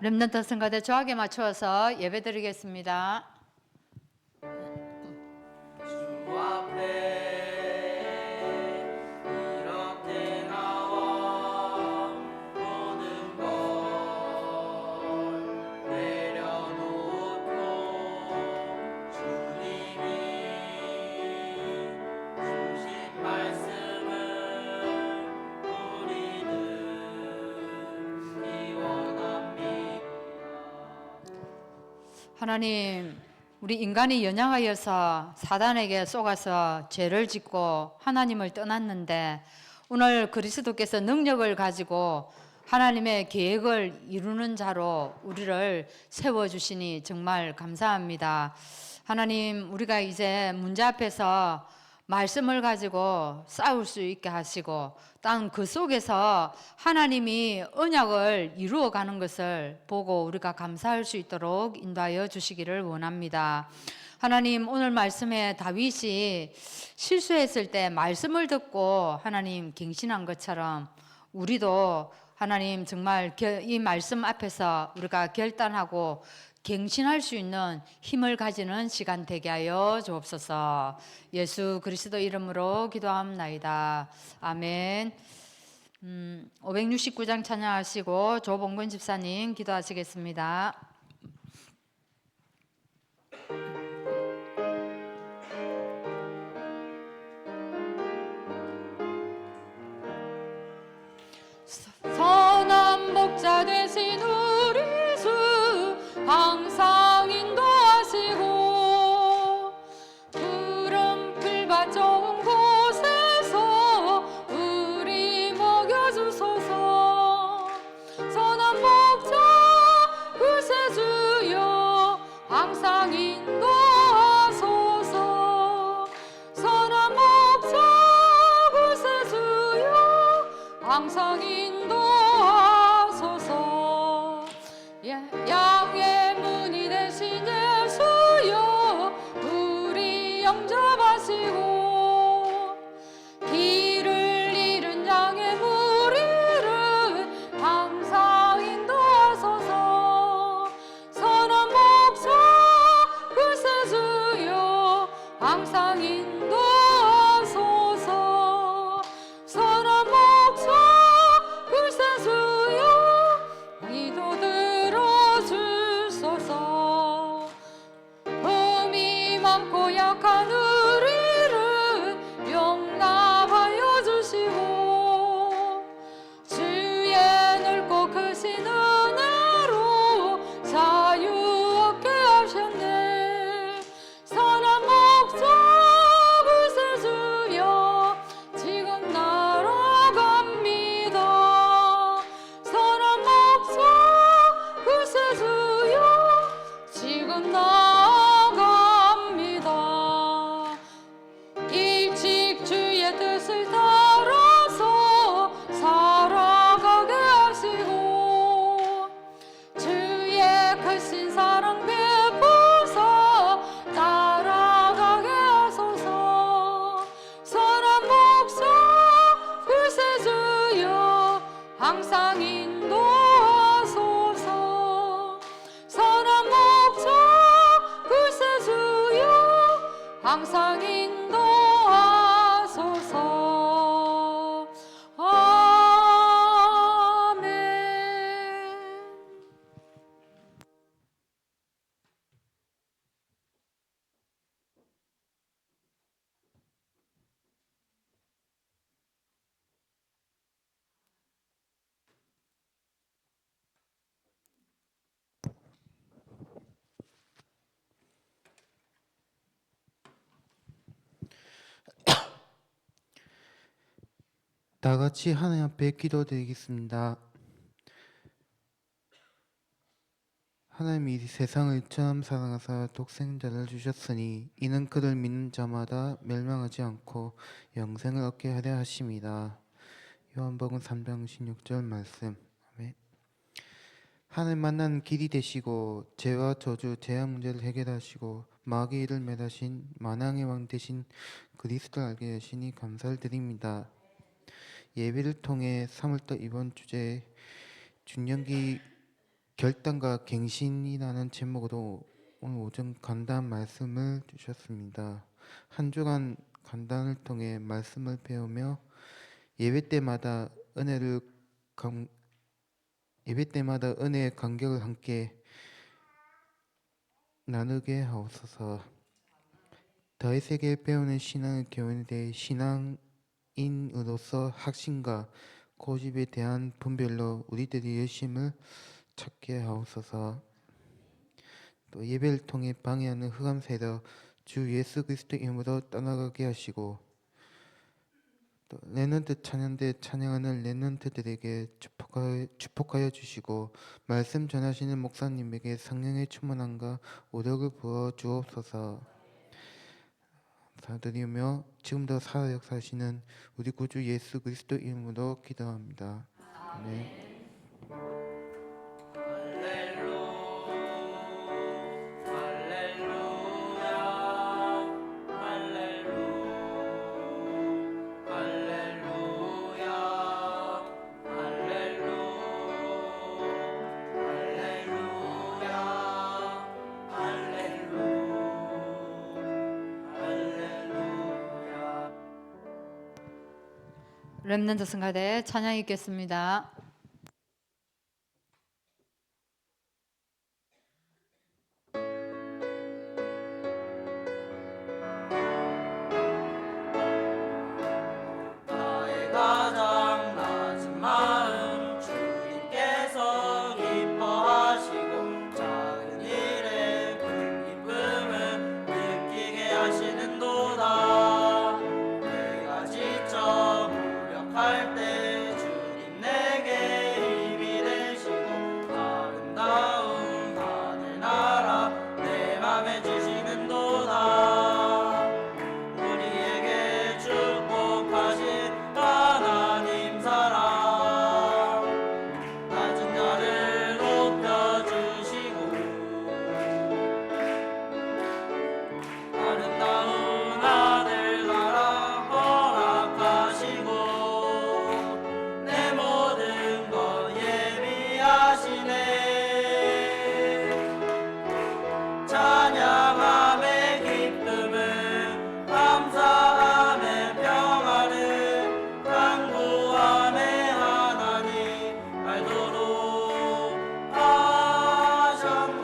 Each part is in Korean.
렘넌트 성가대 조학에 맞추어서 예배드리겠습니다. 주 앞에 이렇게 나와 모든 걸 내려놓고 주님이 주신 말씀을 우리는 기원합니다. 하나님, 우리 인간이 연약하여서 사단에게 속아서 죄를 짓고 하나님을 떠났는데 오늘 그리스도께서 능력을 가지고 하나님의 계획을 이루는 자로 우리를 세워주시니 정말 감사합니다. 하나님, 우리가 이제 문제 앞에서 말씀을 가지고 싸울 수 있게 하시고 땅 그 속에서 하나님이 언약을 이루어가는 것을 보고 우리가 감사할 수 있도록 인도하여 주시기를 원합니다. 하나님, 오늘 말씀에 다윗이 실수했을 때 말씀을 듣고 하나님 갱신한 것처럼 우리도 하나님 정말 이 말씀 앞에서 우리가 결단하고 갱신할 수 있는 힘을 가지는 시간 되게 하여 주옵소서. 예수 그리스도 이름으로 기도합나이다. 아멘. 569장 찬양하시고 조봉근 집사님 기도하시겠습니다. 선한 목자 되신 우리 주 항상 인도하시고 푸른 풀밭 좋은 곳에서 우리 먹여주소서. 선한 목자 구세주여 항상 인도하소서. 선한 목자 구세주여 항상 인도하소서. 양의 문이 되신 예수여 우리 영접하시고 길을 잃은 양의 무리를 항상 인도하소서. 선한 목자 구세주여 항상 인도하소서. 선한 목자 구세주여 기도 들어주소서. 흠이 많고 약한 우리를 용납하여 주시고 주의 넓고 크신 은혜로 자유 얻게 하셨네. 선한 목자 구세주여 지금 날아갑니다. 선한 목자 구세주여 지금 나아갑니다. 일찍 주의 뜻을 따라서 살아가게 하시고 주의 크신 사랑 베푸사 따라가게 하소서. 선한 목자 구세주여 항상 인도하소서. 선한 목자 구세주여 항상 인도하소서. 아멘. 다 같이 하나님 앞에 기도드리겠습니다. 하나님이 세상을 처음 사랑하사 독생자를 주셨으니 이는 그를 믿는 자마다 멸망하지 않고 영생을 얻게 하려 하심이다. 요한복음 3장 16절 말씀. 아멘. 하나님 만나는 길이 되시고 죄와 저주, 재앙 문제를 해결하시고 마귀의 일을 매다신 만왕의 왕 되신 그리스도를 알게 하시니 감사를 드립니다. 예배를 통해 3월달 이번 주제 준년기 결단과 갱신이라는 제목으로 오늘 오전 간단 말씀을 주셨습니다. 한 주간 간단을 통해 말씀을 배우며 예배 때마다 은혜의 간격을 함께 나누게 하옵소서. 다윗에게 배우는 신앙의 교훈에 대해 신앙인으로서 확신과 고집에 대한 분별로 우리들이 열심을 찾게 하옵소서. 또 예배를 통해 방해하는 흑암 세력 주 예수 그리스도 이름으로 떠나가게 하시고, 또 렘넌트 찬양대 찬양하는 렘넌트들에게 축복하여 주시고, 말씀 전하시는 목사님에게 성령의 충만함과 오력을 부어 주옵소서. 감사드리며 지금도 살아 역사하시는 우리 구주 예수 그리스도 이름으로 기도합니다. 아멘. 렘넌트 성가대 찬양 읽겠습니다. 나의 가장 낮은 마음 주님께서 기뻐하시고 작은 일에 큰 기쁨을 느끼게 하시는도다. 내가 지쳐 무력할 때 주님 내게 힘이 되시고 아름다운 하늘나라 내 맘에 주시는도다. 우리에게 축복하신 하나님 사랑 낮은 자를 높여주시고 아름다운 하늘나라 허락하시고 내 모든 것 예비하시네. 찬양함의 기쁨은 감사함의 평안은 강구함의 하나님 알도록 하셨네.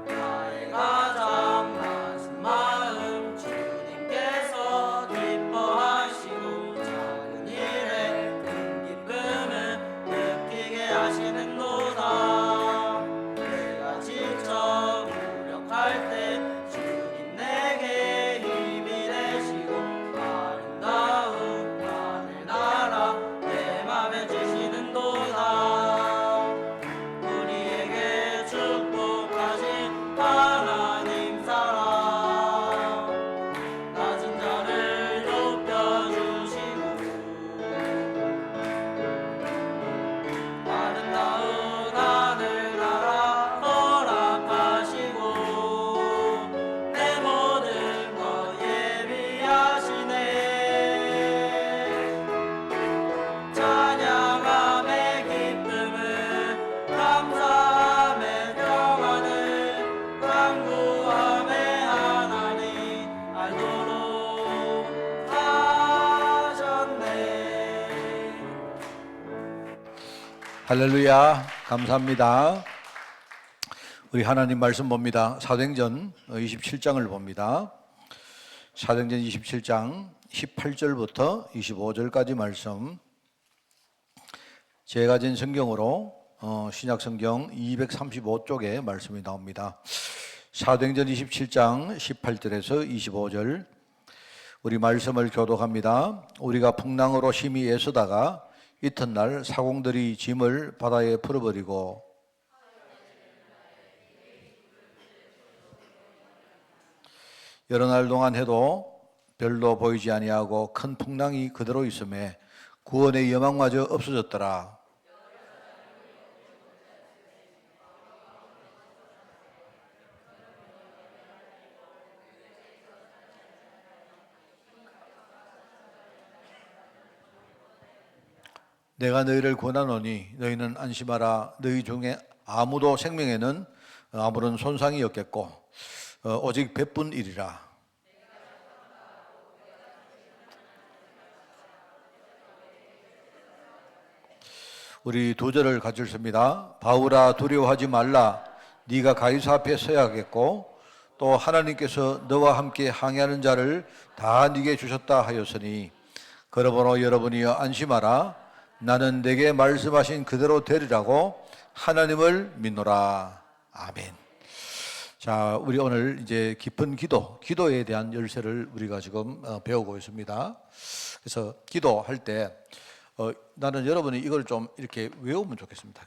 나의 가장 낮은 마음 주님께서 기뻐하시고 작은 일에 큰 기쁨을 느끼게 하시는도다. 내가 지쳐 무력할 때 주님 내게 힘이 되시고 아름다운 하늘나라 내 맘에 주시는도다. 우리에게 축복하신 하나님 사랑 낮은 자를 높여주시고 아름다운 하늘나라 허락하시고 내 모든 것 예비하시네. 찬양함의 기쁨은 감사함의 평안은 강구함의 하나님 알도록 하셨네. 할렐루야, 감사합니다. 우리 하나님 말씀 봅니다. 사도행전 27장을 봅니다. 사도행전 27장 18절부터 25절까지 말씀. 제가 가진 성경으로 신약 성경 235쪽에 말씀이 나옵니다. 사도행전 27장 18절에서 25절 우리 말씀을 교독합니다. 우리가 풍랑으로 심히 애쓰다가 이튿날 사공들이 짐을 바다에 풀어버리고 여러 날 동안 해도 별로 보이지 아니하고 큰 풍랑이 그대로 있음에 구원의 여망마저 없어졌더라. 내가 너희를 권하노니 너희는 안심하라. 너희 중에 아무도 생명에는 아무런 손상이 없겠고 오직 배뿐이리라. 우리 두 절을 같이 읽습니다. 바울아 두려워하지 말라. 네가 가이사 앞에 서야겠고 또 하나님께서 너와 함께 항해하는 자를 다 네게 주셨다 하였으니 그러므로 여러분이여 안심하라. 나는 내게 말씀하신 그대로 되리라고 하나님을 믿노라. 아멘. 자, 우리 오늘 이제 깊은 기도에 대한 열쇠를 우리가 지금 배우고 있습니다. 그래서 기도할 때 나는 여러분이 이걸 좀 이렇게 외우면 좋겠습니다.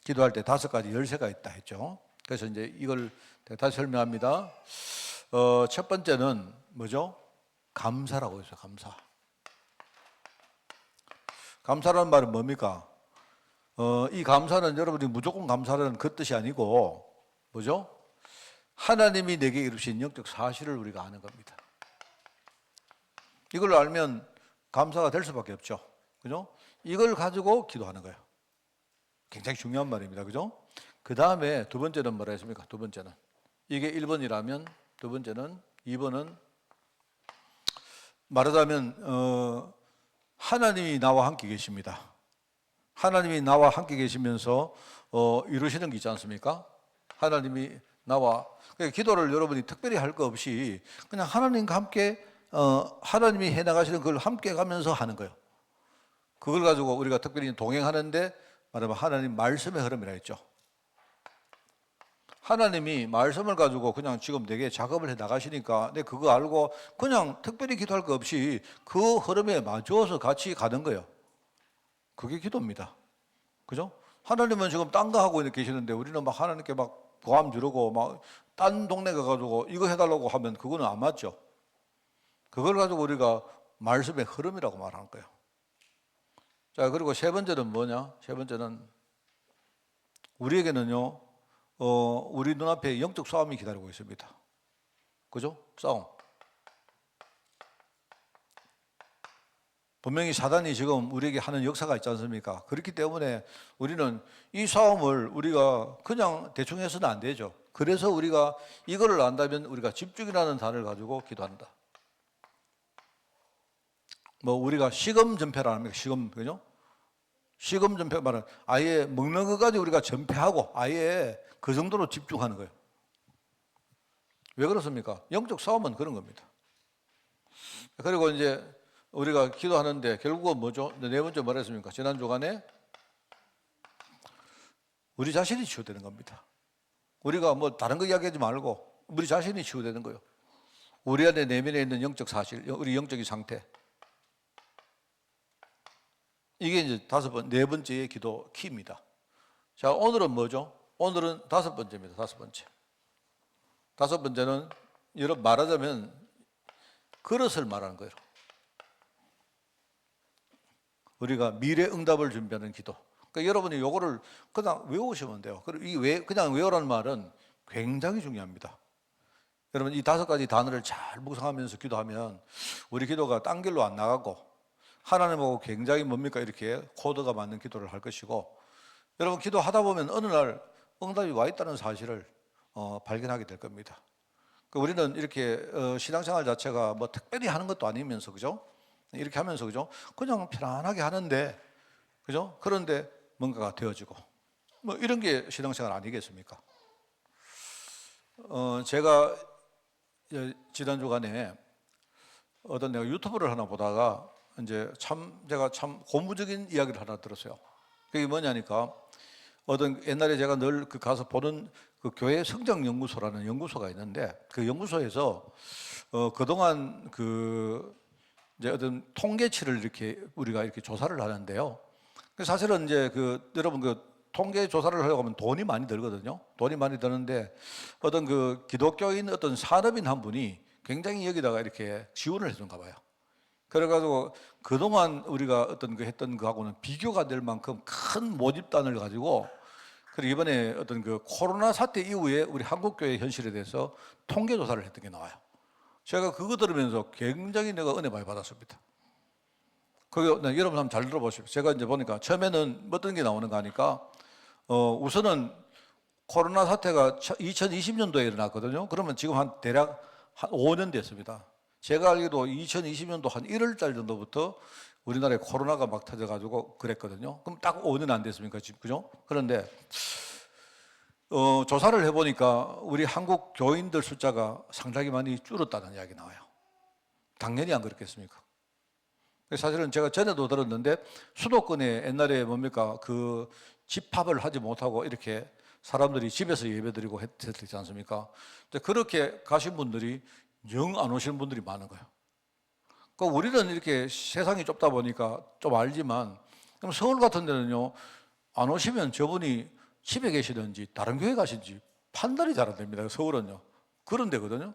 기도할 때 5가지 열쇠가 있다 했죠. 그래서 이제 이걸 다시 설명합니다. 첫 번째는 뭐죠? 감사라고 했어요. 감사라는 말은 뭡니까? 이 감사는 여러분이 무조건 감사라는 그 뜻이 아니고 뭐죠? 하나님이 내게 이루신 영적 사실을 우리가 아는 겁니다. 이걸 알면 감사가 될 수밖에 없죠. 그죠? 이걸 가지고 기도하는 거예요. 굉장히 중요한 말입니다. 그죠? 그 다음에 두 번째는 뭐라 했습니까? 두 번째는 이게 1번이라면 두 번째는 2번은 말하자면 하나님이 나와 함께 계십니다. 하나님이 나와 함께 계시면서 이루시는 게 있지 않습니까? 하나님이 나와 그러니까 기도를 여러분이 특별히 할 거 없이 그냥 하나님과 함께 하나님이 해나가시는 걸 함께 가면서 하는 거예요. 그걸 가지고 우리가 특별히 동행하는데 말하면 하나님 말씀의 흐름이라 했죠. 하나님이 말씀을 가지고 그냥 지금 내게 작업을 해 나가시니까 내 그거 알고 그냥 특별히 기도할 거 없이 그 흐름에 맞추어서 같이 가는 거예요. 그게 기도입니다. 그죠? 하나님은 지금 딴 거 하고 계시는데 우리는 막 하나님께 막 고함 지르고 막 딴 동네 가가지고 이거 해달라고 하면 그거는 안 맞죠. 그걸 가지고 우리가 말씀의 흐름이라고 말하는 거예요. 자, 그리고 세 번째는 뭐냐? 세 번째는 우리에게는요, 우리 눈앞에 영적 싸움이 기다리고 있습니다. 그죠? 싸움. 분명히 사단이 지금 우리에게 하는 역사가 있지 않습니까? 그렇기 때문에 우리는 이 싸움을 우리가 그냥 대충 해서는 안 되죠. 그래서 우리가 이거를 안다면 우리가 집중이라는 단어를 가지고 기도한다. 뭐 우리가 시금 전폐라 합니까? 시금, 그죠? 시금 전폐 말은 아예 먹는 것까지 우리가 전폐하고 아예 그 정도로 집중하는 거예요. 왜 그렇습니까? 영적 싸움은 그런 겁니다. 그리고 이제 우리가 기도하는데 결국은 뭐죠? 네 번째 뭐라 했습니까? 지난 주간에 우리 자신이 치유되는 겁니다. 우리가 뭐 다른 거 이야기하지 말고 우리 자신이 치유되는 거예요. 우리 안에 내면에 있는 영적 사실, 우리 영적인 상태. 이게 이제 네 번째의 기도 키입니다. 자, 오늘은 뭐죠? 오늘은 5번째입니다. 5번째. 5번째는 여러분 말하자면 그릇을 말하는 거예요. 우리가 미래 응답을 준비하는 기도. 그러니까 여러분이 요거를 그냥 외우시면 돼요. 그냥 외우라는 말은 굉장히 중요합니다. 여러분 이 5가지 단어를 잘 묵상하면서 기도하면 우리 기도가 딴 길로 안 나가고 하나님하고 굉장히 뭡니까 이렇게 코드가 맞는 기도를 할 것이고 여러분 기도하다 보면 어느 날 응답이 와 있다는 사실을 발견하게 될 겁니다. 그러니까 우리는 이렇게 신앙생활 자체가 뭐 특별히 하는 것도 아니면서 그죠? 이렇게 하면서 그죠? 그냥 편안하게 하는데 그죠? 그런데 뭔가가 되어지고 뭐 이런 게 신앙생활 아니겠습니까? 제가 지난 주간에 어떤 내가 유튜브를 하나 보다가 이제 제가 참 고무적인 이야기를 하나 들었어요. 그게 뭐냐니까 어떤 옛날에 제가 늘 그 가서 보는 그 교회 성장 연구소라는 연구소가 있는데 그 연구소에서 그동안 그 이제 어떤 통계치를 이렇게 우리가 이렇게 조사를 하는데요. 사실은 이제 여러분 통계 조사를 하려고 하면 돈이 많이 들거든요. 돈이 많이 드는데 어떤 그 기독교인 어떤 산업인 한 분이 굉장히 여기다가 이렇게 지원을 해준가 봐요. 그래가지고 그동안 우리가 어떤 그 했던 거하고는 비교가 될 만큼 큰 모집단을 가지고, 그리고 이번에 어떤 그 코로나 사태 이후에 우리 한국교회 현실에 대해서 통계조사를 했던 게 나와요. 제가 그거 들으면서 굉장히 내가 은혜 많이 받았습니다. 그게 여러분 한번 잘 들어보십시오. 제가 이제 보니까 처음에는 어떤 게 나오는가 하니까 우선은 코로나 사태가 2020년도에 일어났거든요. 그러면 지금 대략 한 5년 됐습니다. 제가 알기로 2020년도 한 1월달 정도부터 우리나라에 코로나가 막 터져가지고 그랬거든요. 그럼 딱 5년 안 됐습니까? 지금, 그죠? 그런데 조사를 해보니까 우리 한국 교인들 숫자가 상당히 많이 줄었다는 이야기 나와요. 당연히 안 그렇겠습니까? 사실은 제가 전에도 들었는데 수도권에 옛날에 뭡니까 그 집합을 하지 못하고 이렇게 사람들이 집에서 예배드리고 했지 않습니까? 근데 그렇게 가신 분들이 영 안 오시는 분들이 많은 거예요. 그러니까 우리는 이렇게 세상이 좁다 보니까 좀 알지만, 그럼 서울 같은 데는요, 안 오시면 저분이 집에 계시든지 다른 교회 가신지 판단이 잘 안 됩니다. 서울은요. 그런 데거든요.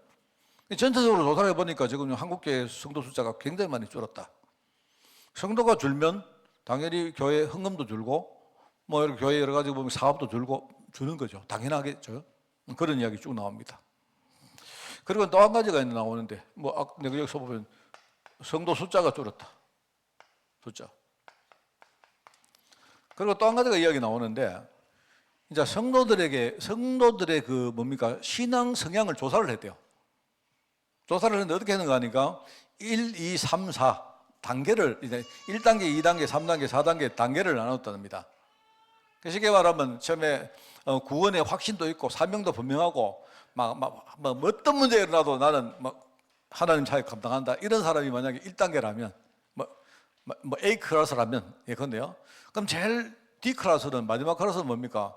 전체적으로 조사를 해보니까 지금 한국교회 성도 숫자가 굉장히 많이 줄었다. 성도가 줄면 당연히 교회 헌금도 줄고, 뭐 이렇게 교회 여러 가지 보면 사업도 줄고 주는 거죠. 당연하겠죠. 그런 이야기 쭉 나옵니다. 그리고 또 한 가지가 나오는데, 뭐 내가 여기서 보면 성도 숫자가 줄었다. 숫자. 그리고 또 한 가지가 이야기 나오는데, 이제 성도들의 그 뭡니까 신앙 성향을 조사를 했대요. 조사를 했는데 어떻게 하는가 하니까 1, 2, 3, 4 단계를 이제 1단계, 2단계, 3단계, 4단계 단계를 나눴답니다. 쉽게 말하면 처음에 구원의 확신도 있고 사명도 분명하고 막 어떤 문제가 일어나도 나는 하나님 사역 감당한다 이런 사람이 만약에 1단계라면 뭐 A 클래스라면 예컨대요. 그럼 제일 D 클래스는 마지막 클래스는 뭡니까?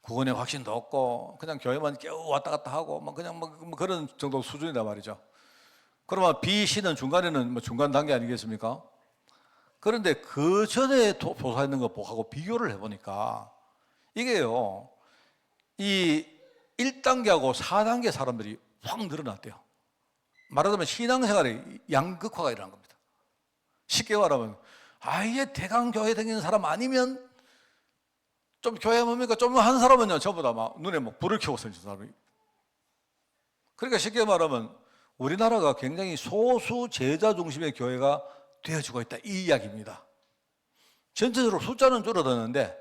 구원의 확신도 없고 그냥 교회만 겨우 왔다 갔다 하고 그냥 뭐 그런 정도 수준이다 말이죠. 그러면 B, C는 중간에는 뭐 중간 단계 아니겠습니까? 그런데 그 전에 조사했는 것하고 비교를 해보니까 이게요, 이 1단계하고 4단계 사람들이 확 늘어났대요. 말하자면 신앙생활의 양극화가 일어난 겁니다. 쉽게 말하면 아예 대강교회 다니는 사람 아니면 좀 교회 뭡니까? 좀 한 사람은요, 전부 다 막 눈에 막 불을 켜고 있는 사람이. 그러니까 쉽게 말하면 우리나라가 굉장히 소수 제자 중심의 교회가 되어지고 있다. 이 이야기입니다. 전체적으로 숫자는 줄어드는데,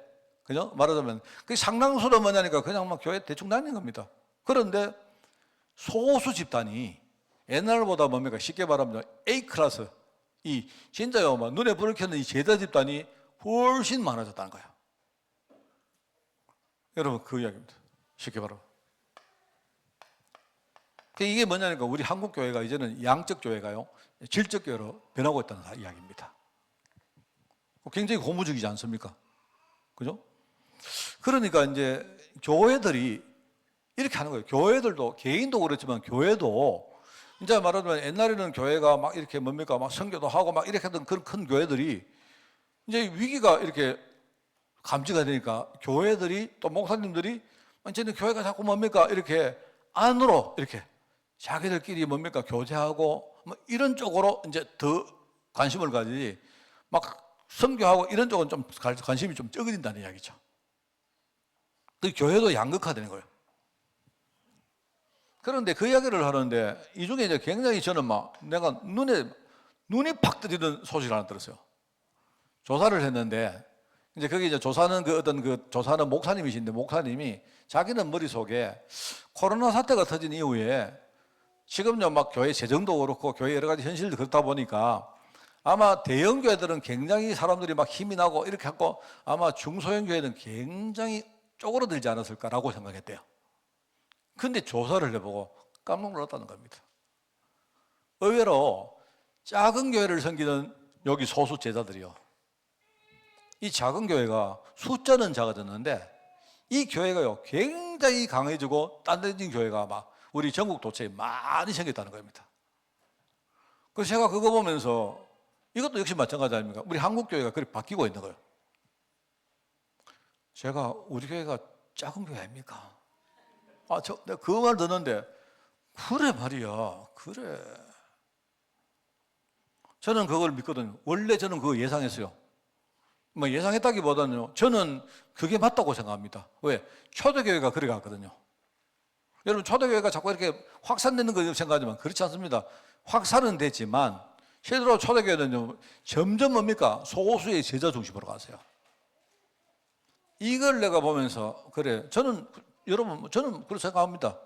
그죠? 말하자면, 그 상당수는 뭐냐니까 그냥 막 교회 대충 다니는 겁니다. 그런데 소수 집단이 옛날보다 뭡니까? 쉽게 말하면 A 클래스, 이 진짜요, 막 눈에 불을 켜는 이 제자 집단이 훨씬 많아졌다는 거예요. 여러분, 그 이야기입니다. 쉽게 말하면. 이게 뭐냐니까 우리 한국 교회가 이제는 양적 교회가요, 질적 교회로 변하고 있다는 이야기입니다. 굉장히 고무적이지 않습니까? 그죠? 그러니까 이제 교회들이 이렇게 하는 거예요. 교회들도, 개인도 그렇지만 교회도 이제 말하자면 옛날에는 교회가 막 이렇게 뭡니까? 막 선교도 하고 막 이렇게 하던 그런 큰 교회들이 이제 위기가 이렇게 감지가 되니까 교회들이 또 목사님들이 이제는 교회가 자꾸 뭡니까? 이렇게 안으로 이렇게 자기들끼리 뭡니까? 교제하고 뭐 이런 쪽으로 이제 더 관심을 가지지 막 선교하고 이런 쪽은 좀 관심이 좀 적어진다는 이야기죠. 그 교회도 양극화되는 거예요. 그런데 그 이야기를 하는데 이 중에 이제 굉장히 저는 막 내가 눈이 팍 뜨이는 소식을 하나 들었어요. 조사를 했는데 이제 거기 이제 조사는 조사는 목사님이신데 목사님이 자기는 머릿속에 코로나 사태가 터진 이후에 지금요 막 교회 재정도 그렇고 교회 여러 가지 현실도 그렇다 보니까 아마 대형 교회들은 굉장히 사람들이 막 힘이 나고 이렇게 하고 아마 중소형 교회는 굉장히 쪼그러들지 않았을까라고 생각했대요. 근데 조사를 해보고 깜짝 놀랐다는 겁니다. 의외로 작은 교회를 섬기는 여기 소수 제자들이요, 이 작은 교회가 숫자는 작아졌는데 이 교회가요 굉장히 강해지고 단단해진 교회가 막 우리 전국 도처에 많이 생겼다는 겁니다. 그래서 제가 그거 보면서 이것도 역시 마찬가지 아닙니까? 우리 한국 교회가 그렇게 바뀌고 있는 거예요. 제가 우리 교회가 작은 교회 아닙니까? 내가 그 말 듣는데 그래 말이야, 그래. 저는 그걸 믿거든요. 원래 저는 그거 예상했어요. 뭐 예상했다기보다는요, 저는 그게 맞다고 생각합니다. 왜? 초대교회가 그래 갔거든요. 여러분, 초대교회가 자꾸 이렇게 확산되는 거 생각하지만 그렇지 않습니다. 확산은 됐지만 실제로 초대교회는요, 점점 뭡니까? 소수의 제자 중심으로 가세요. 이걸 내가 보면서 그래, 저는 여러분, 저는 그렇게 생각합니다.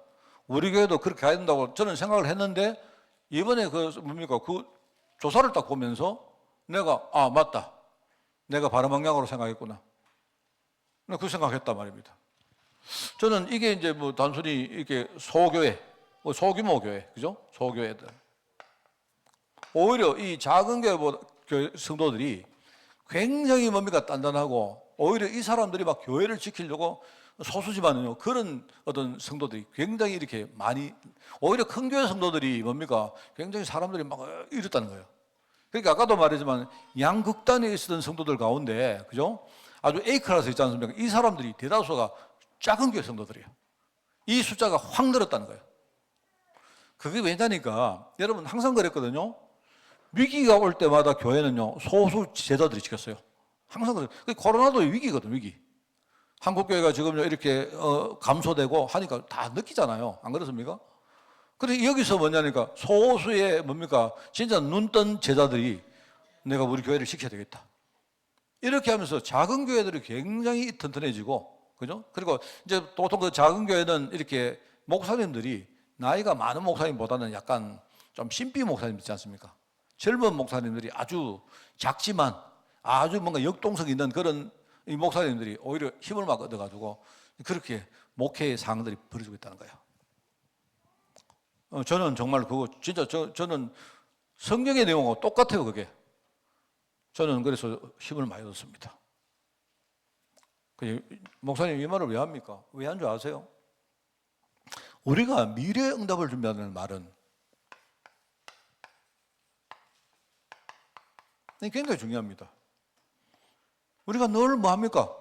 우리 교회도 그렇게 가야 된다고 저는 생각을 했는데, 이번에 그 뭡니까? 그 조사를 딱 보면서 내가 맞다, 내가 바른 방향으로 생각했구나, 그 생각했단 말입니다. 저는 이게 이제 뭐 단순히 이렇게 소교회, 뭐 소규모 교회, 그죠? 소교회들. 오히려 이 작은 교회 성도들이 굉장히 뭡니까? 단단하고, 오히려 이 사람들이 막 교회를 지키려고 소수지만은요, 그런 어떤 성도들이 굉장히 이렇게 많이, 오히려 큰 교회 성도들이 뭡니까? 굉장히 사람들이 막 이랬다는 거예요. 그러니까 아까도 말했지만 양극단에 있었던 성도들 가운데, 그죠? 아주 A 클래스 있지 않습니까? 이 사람들이 대다수가 작은 교회 성도들이에요. 이 숫자가 확 늘었다는 거예요. 그게 왜냐니까 여러분 항상 그랬거든요. 위기가 올 때마다 교회는요, 소수 제자들이 지켰어요. 항상 그래요. 코로나도 위기거든, 위기. 한국 교회가 지금요 이렇게 감소되고 하니까 다 느끼잖아요. 안 그렇습니까? 근데 여기서 뭐냐니까 소수의 뭡니까? 진짜 눈 뜬 제자들이 내가 우리 교회를 지켜야 되겠다. 이렇게 하면서 작은 교회들이 굉장히 튼튼해지고, 그죠? 그리고 이제 보통 그 작은 교회는 이렇게 목사님들이 나이가 많은 목사님보다는 약간 좀 신비 목사님 있지 않습니까? 젊은 목사님들이 아주 작지만 아주 뭔가 역동성 있는 그런 이 목사님들이 오히려 힘을 막 얻어가지고 그렇게 목회의 상황들이 벌어지고 있다는 거예요. 저는 정말 그거 진짜 저는 성경의 내용하고 똑같아요, 그게. 저는 그래서 힘을 많이 얻었습니다. 목사님 이 말을 왜 합니까? 왜 한 줄 아세요? 우리가 미래의 응답을 준비하는 말은 굉장히 중요합니다. 우리가 늘 뭐 합니까?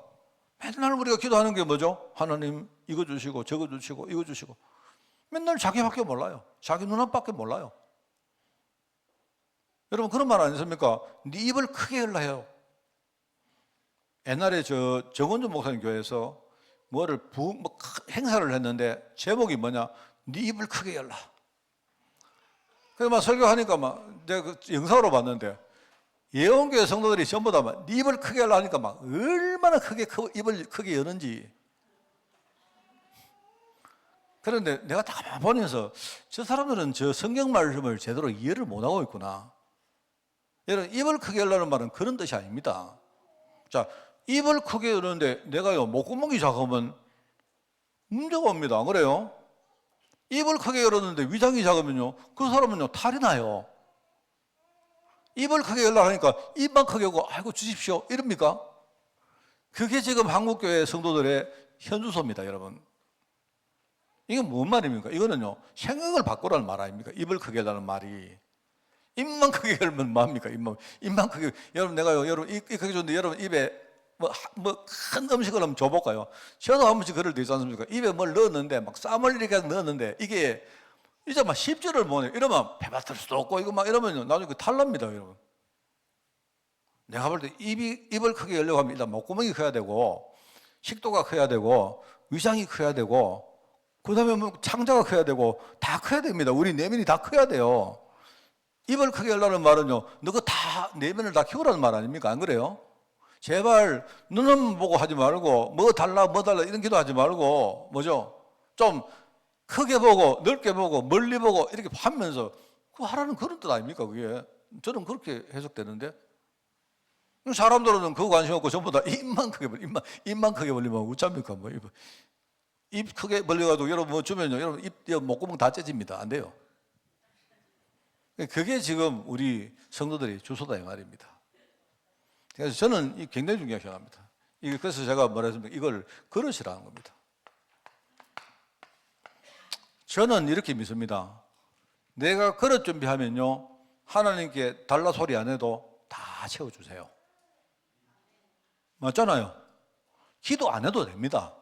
맨날 우리가 기도하는 게 뭐죠? 하나님 이거 주시고 저거 주시고 이거 주시고. 맨날 자기밖에 몰라요. 자기 눈앞밖에 몰라요. 여러분 그런 말 아니십니까? 네 입을 크게 열라 해요. 옛날에 정원준 목사님 교회에서 행사를 했는데 제목이 뭐냐? 네 입을 크게 열라. 그래서 막 설교하니까 막 내가 그 영상으로 봤는데 예원교회 성도들이 전부 다 막 네 입을 크게 열라 하니까 막 얼마나 크게 입을 크게 여는지. 그런데 내가 다 보면서 저 사람들은 저 성경 말씀을 제대로 이해를 못하고 있구나. 여러분 입을 크게 열라는 말은 그런 뜻이 아닙니다. 자, 입을 크게 여는데 내가요 목구멍이 작으면 문제가 옵니다. 안 그래요? 입을 크게 열었는데 위장이 작으면요 그 사람은요 탈이 나요. 입을 크게 열라 하니까 입만 크게 열고 아이고 주십시오 이럽니까? 그게 지금 한국교회 성도들의 현주소입니다, 여러분. 이건 뭔 말입니까? 이거는요 생각을 바꾸라는 말 아닙니까? 입을 크게 열라는 말이. 입만 크게 열면 뭐합니까? 입만 크게. 여러분 내가요 여러분 입 크게 줬는데 여러분 입에 뭐 큰 음식을 한번 줘볼까요? 저도 한 번씩 그럴 때 있지 않습니까? 입에 뭘 넣었는데 막 쌈을 이렇게 넣었는데 이게 이제 막 10줄을 못해. 이러면 배 받을 수도 없고 이거 막 이러면요 나중에 탈납니다, 여러분. 내가 볼 때 입을 크게 열려고 하면 일단 목구멍이 커야 되고 식도가 커야 되고 위장이 커야 되고 그 다음에 뭐 창자가 커야 되고 다 커야 됩니다. 우리 내면이 다 커야 돼요. 입을 크게 열라는 말은요 너가 다 내면을 다 키우라는 말 아닙니까? 안 그래요? 제발 눈은 보고 하지 말고 뭐 달라 이런 기도하지 말고 뭐죠? 좀 크게 보고 넓게 보고 멀리 보고 이렇게 하면서 그거 하라는 그런 뜻 아닙니까? 그게 저는 그렇게 해석되는데 사람들은 그거 관심 없고 전부 다 입만 크게 벌리면 어쩝니까? 뭐 입 크게 벌려가지고 여러분 뭐 주면요 여러분 입 목구멍 다 째집니다. 안 돼요. 그게 지금 우리 성도들이 주소다 이 말입니다. 그래서 저는 굉장히 중요하게 생각합니다. 그래서 제가 말했습니다. 이걸 그릇이라는 겁니다. 저는 이렇게 믿습니다. 내가 그릇 준비하면요 하나님께 달라 소리 안 해도 다 채워주세요. 맞잖아요. 기도 안 해도 됩니다.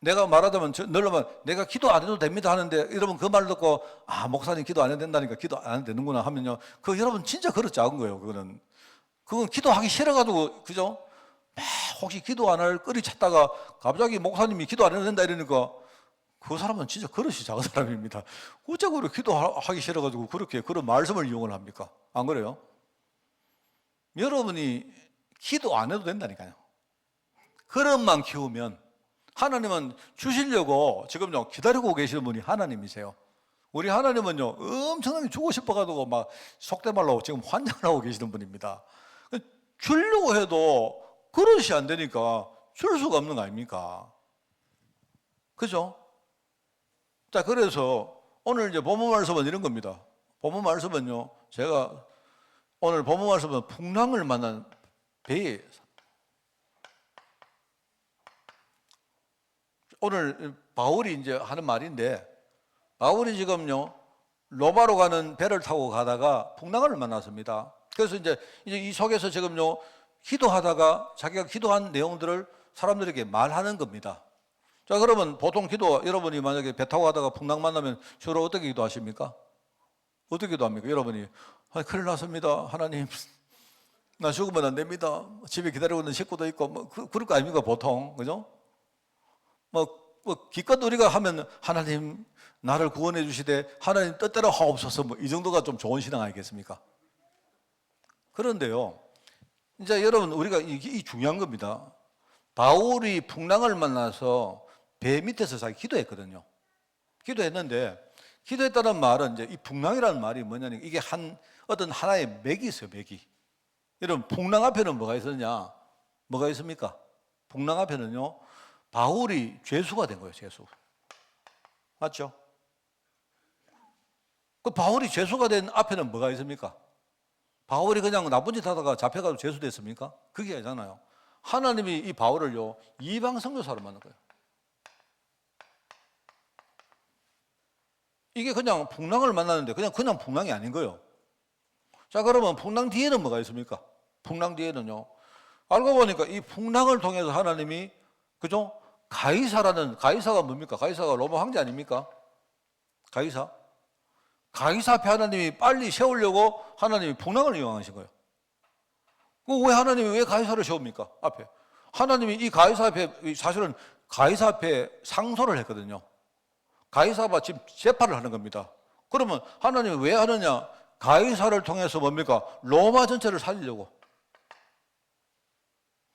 내가 말하자면 널로만 내가 기도 안 해도 됩니다 하는데 여러분 그 말 듣고 목사님 기도 안 해도 된다니까 기도 안 해도 되는구나 하면요. 그 여러분 진짜 그릇 작은 거예요. 그건 기도하기 싫어가지고 그죠? 막 혹시 기도 안 할 거리 찾다가 갑자기 목사님이 기도 안 해도 된다 이러니까 그 사람은 진짜 그릇이 작은 사람입니다. 어쩌고 그렇게 기도하기 싫어가지고 그렇게 그런 말씀을 이용을 합니까? 안 그래요? 여러분이 기도 안 해도 된다니까요. 그릇만 키우면 하나님은 주시려고 지금요 기다리고 계시는 분이 하나님이세요. 우리 하나님은요 엄청나게 주고 싶어가지고 막 속된 말로 지금 환장을 하고 계시는 분입니다. 주려고 해도 그릇이 안 되니까 줄 수가 없는 거 아닙니까? 그죠? 자, 그래서 오늘 이제 본문 말씀은 이런 겁니다. 본문 말씀은요, 제가 오늘 본문 말씀은 풍랑을 만난 배에 오늘 바울이 이제 하는 말인데 바울이 지금요 로마로 가는 배를 타고 가다가 풍랑을 만났습니다. 그래서 이제 이 속에서 지금요 기도하다가 자기가 기도한 내용들을 사람들에게 말하는 겁니다. 자, 그러면 보통 기도 여러분이 만약에 배 타고 가다가 풍랑 만나면 주로 어떻게 기도하십니까? 어떻게 기도합니까? 여러분이 큰일 났습니다. 하나님, 나 죽으면 안 됩니다. 집에 기다리고 있는 식구도 있고 뭐 그럴 거 아닙니까? 보통 그죠? 기껏 우리가 하면 하나님 나를 구원해 주시되 하나님 뜻대로 하옵소서 이 정도가 좀 좋은 신앙 아니겠습니까? 그런데요, 이제 여러분 우리가 이 중요한 겁니다. 바울이 풍랑을 만나서 배 밑에서 자기 기도했거든요. 기도했는데 기도했다는 말은 이제 이 풍랑이라는 말이 뭐냐면 이게 어떤 하나의 맥이 있어요. 맥이. 여러분 풍랑 앞에는 뭐가 있었냐? 뭐가 있습니까? 풍랑 앞에는요 바울이 죄수가 된 거예요. 죄수. 맞죠? 그 바울이 죄수가 된 앞에는 뭐가 있습니까? 바울이 그냥 나쁜 짓 하다가 잡혀가지고 죄수 됐습니까? 그게 아니잖아요. 하나님이 이 바울을요 이방 선교사로 만든 거예요. 이게 그냥 풍랑을 만나는데 그냥 풍랑이 아닌 거예요. 자, 그러면 풍랑 뒤에는 뭐가 있습니까? 풍랑 뒤에는요 알고 보니까 이 풍랑을 통해서 하나님이 그죠? 가이사가 뭡니까? 가이사가 로마 황제 아닙니까? 가이사 앞에 하나님이 빨리 세우려고 하나님이 풍랑을 이용하신 거예요. 왜 하나님이 왜 가이사를 세웁니까? 앞에 하나님이 이 가이사 앞에 사실은 가이사 앞에 상소를 했거든요. 가이사가 지금 재판을 하는 겁니다. 그러면 하나님이 왜 하느냐? 가이사를 통해서 뭡니까? 로마 전체를 살리려고.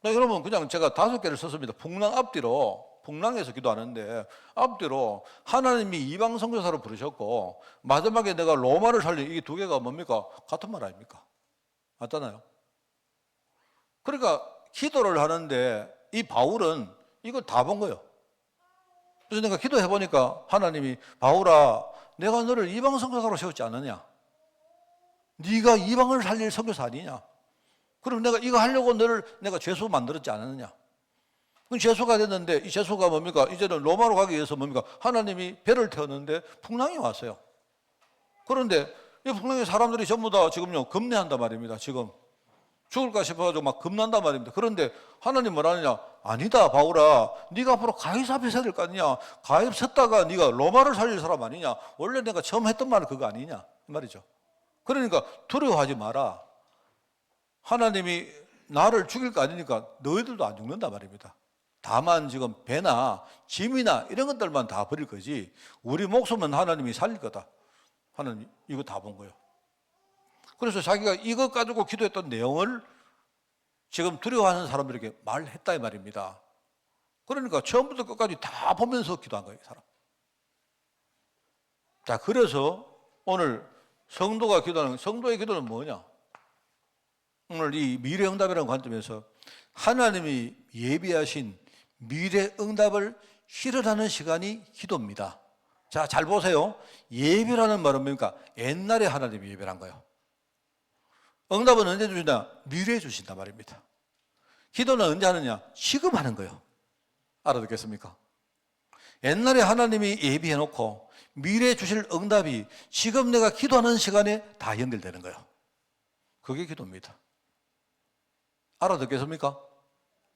여러분 그냥 제가 5개를 썼습니다. 풍랑 앞뒤로, 풍랑에서 기도하는데 앞뒤로 하나님이 이방 선교사로 부르셨고 마지막에 내가 로마를 살린 이 2개가 뭡니까? 같은 말 아닙니까? 맞잖아요. 그러니까 기도를 하는데 이 바울은 이걸 다 본 거예요. 그래서 내가 기도해 보니까 하나님이 바울아, 내가 너를 이방 선교사로 세웠지 않느냐? 네가 이방을 살릴 선교사 아니냐? 그럼 내가 이거 하려고 너를 내가 죄수 만들었지 않았느냐? 그럼 죄수가 됐는데 이 죄수가 뭡니까? 이제는 로마로 가기 위해서 뭡니까? 하나님이 배를 태웠는데 풍랑이 왔어요. 그런데 이 풍랑에 사람들이 전부 다 지금요 겁내한단 말입니다. 지금 죽을까 싶어가지고 막 겁난단 말입니다. 그런데 하나님 뭐라느냐? 아니다 바울아, 네가 앞으로 가이사 앞에 서야 될 거 아니냐? 가이사 섰다가 네가 로마를 살릴 사람 아니냐? 원래 내가 처음 했던 말은 그거 아니냐? 이 말이죠. 그러니까 두려워하지 마라. 하나님이 나를 죽일 거 아니니까 너희들도 안 죽는단 말입니다. 다만 지금 배나 짐이나 이런 것들만 다 버릴 거지 우리 목숨은 하나님이 살릴 거다. 하나님 이거 다 본 거예요. 그래서 자기가 이것 가지고 기도했던 내용을 지금 두려워하는 사람들에게 말했다 이 말입니다. 그러니까 처음부터 끝까지 다 보면서 기도한 거예요, 사람. 자, 그래서 오늘 성도의 기도는 뭐냐? 오늘 이 미래응답이라는 관점에서 하나님이 예비하신 미래응답을 실현하는 시간이 기도입니다. 자, 잘 보세요. 예비라는 말은 뭡니까? 옛날에 하나님이 예비한 거예요. 응답은 언제 주시냐? 미래에 주신단 말입니다. 기도는 언제 하느냐? 지금 하는 거예요. 알아듣겠습니까? 옛날에 하나님이 예비해놓고 미래에 주실 응답이 지금 내가 기도하는 시간에 다 연결되는 거예요. 그게 기도입니다. 알아듣겠습니까?